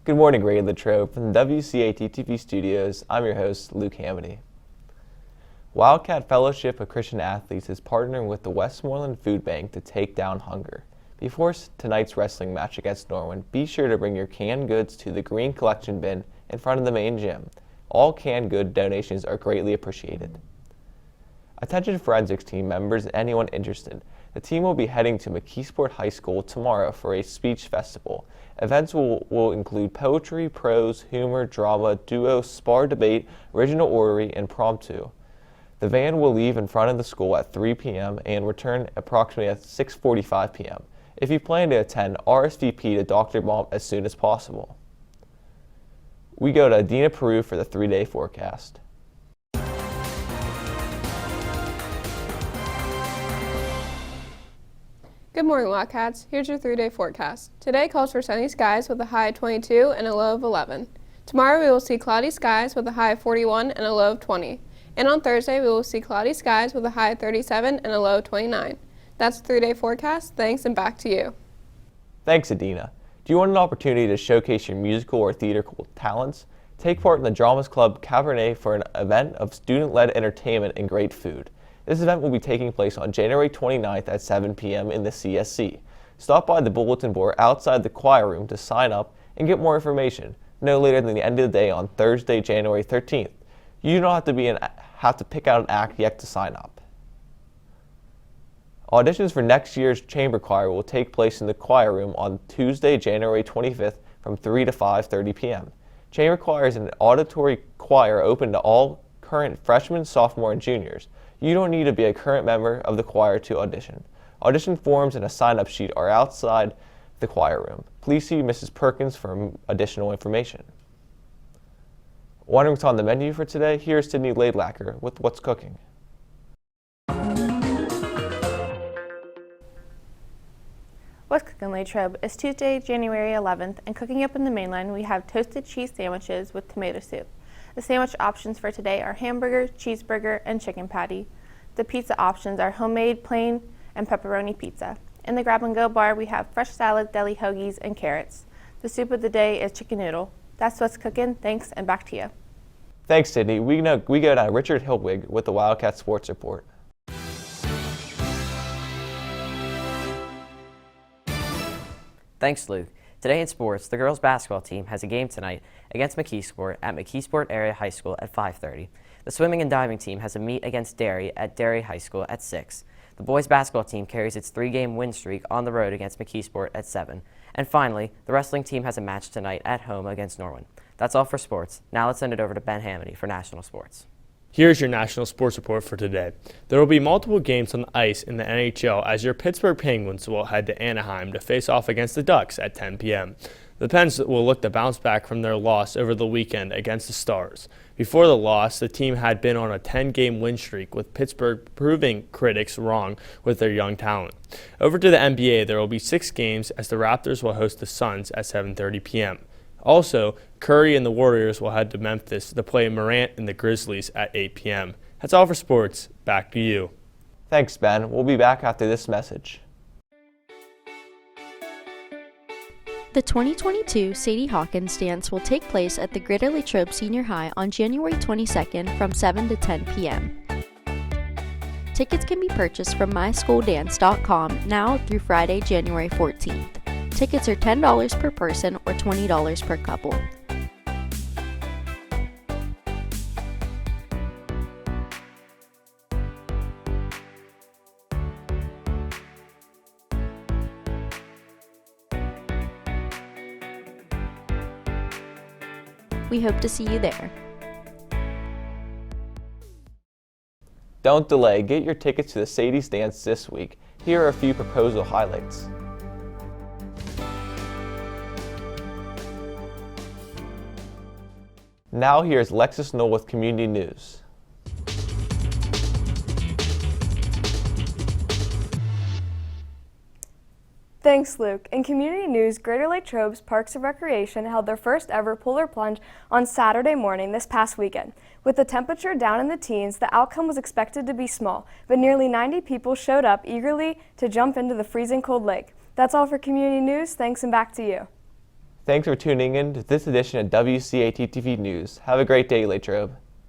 Good morning, Greater Latrobe. From the WCAT-TV studios, I'm your host, Luke Hamady. Wildcat Fellowship of Christian Athletes is partnering with the Westmoreland Food Bank to take down hunger. Before tonight's wrestling match against Norwin, be sure to bring your canned goods to the green collection bin in front of the main gym. All canned good donations are greatly appreciated. Attention forensics team members and anyone interested. The team will be heading to McKeesport High School tomorrow for a speech festival. Events will include poetry, prose, humor, drama, duo, spar debate, original oratory, and promptu. The van will leave in front of the school at 3 p.m. and return approximately at 6:45 p.m. If you plan to attend, RSVP to Dr. Baum as soon as possible. We go to Adina Peru for the 3-day forecast. Good morning, Wildcats. Here's your 3-day forecast. Today calls for sunny skies with a high of 22 and a low of 11. Tomorrow we will see cloudy skies with a high of 41 and a low of 20. And on Thursday we will see cloudy skies with a high of 37 and a low of 29. That's the 3-day forecast. Thanks, and back to you. Thanks, Adina. Do you want an opportunity to showcase your musical or theater talents? Take part in the Dramas Club Cabernet for an event of student-led entertainment and great food. This event will be taking place on January 29th at 7 p.m. in the CSC. Stop by the bulletin board outside the choir room to sign up and get more information no later than the end of the day on Thursday, January 13th. You don't have to pick out an act yet to sign up. Auditions for next year's chamber choir will take place in the choir room on Tuesday, January 25th from 3 to 5:30 p.m. Chamber choir is an auditory choir open to all current freshmen, sophomore, and juniors. You don't need to be a current member of the choir to audition. Audition forms and a sign-up sheet are outside the choir room. Please see Mrs. Perkins for additional information. Wondering what's on the menu for today? Here's Sydney Laidlacker with What's Cooking. What's Cooking Latrobe is Tuesday, January 11th, and cooking up in the mainline we have toasted cheese sandwiches with tomato soup. The sandwich options for today are hamburger, cheeseburger, and chicken patty. The pizza options are homemade, plain, and pepperoni pizza. In the grab-and-go bar, we have fresh salad, deli hoagies, and carrots. The soup of the day is chicken noodle. That's What's Cooking. Thanks, and back to you. Thanks, Sydney. We go to Richard Hilwig with the Wildcat Sports Report. Thanks, Luke. Today in sports, the girls basketball team has a game tonight against McKeesport at McKeesport Area High School at 5:30. The swimming and diving team has a meet against Derry at Derry High School at 6. The boys basketball team carries its 3-game win streak on the road against McKeesport at 7. And finally, the wrestling team has a match tonight at home against Norwin. That's all for sports. Now let's send it over to Ben Hamady for national sports. Here's your national sports report for today. There will be multiple games on the ice in the NHL as your Pittsburgh Penguins will head to Anaheim to face off against the Ducks at 10 p.m. The Pens will look to bounce back from their loss over the weekend against the Stars. Before the loss, the team had been on a 10-game win streak, with Pittsburgh proving critics wrong with their young talent. Over to the NBA, there will be 6 games as the Raptors will host the Suns at 7:30 p.m. Also, Curry and the Warriors will head to Memphis to play Morant and the Grizzlies at 8 p.m. That's all for sports. Back to you. Thanks, Ben. We'll be back after this message. The 2022 Sadie Hawkins dance will take place at the Greater Latrobe Senior High on January 22nd from 7 to 10 p.m. Tickets can be purchased from myschooldance.com now through Friday, January 14th. Tickets are $10 per person or $20 per couple. We hope to see you there. Don't delay. Get your tickets to the Sadie's Dance this week. Here are a few proposal highlights. Now here's Lexus Knoll with Community News. Thanks, Luke. In community news, Greater Latrobe's Parks and Recreation held their first ever polar plunge on Saturday morning this past weekend. With the temperature down in the teens, the outcome was expected to be small, but nearly 90 people showed up eagerly to jump into the freezing cold lake. That's all for community news. Thanks, and back to you. Thanks for tuning in to this edition of WCAT TV News. Have a great day, Latrobe.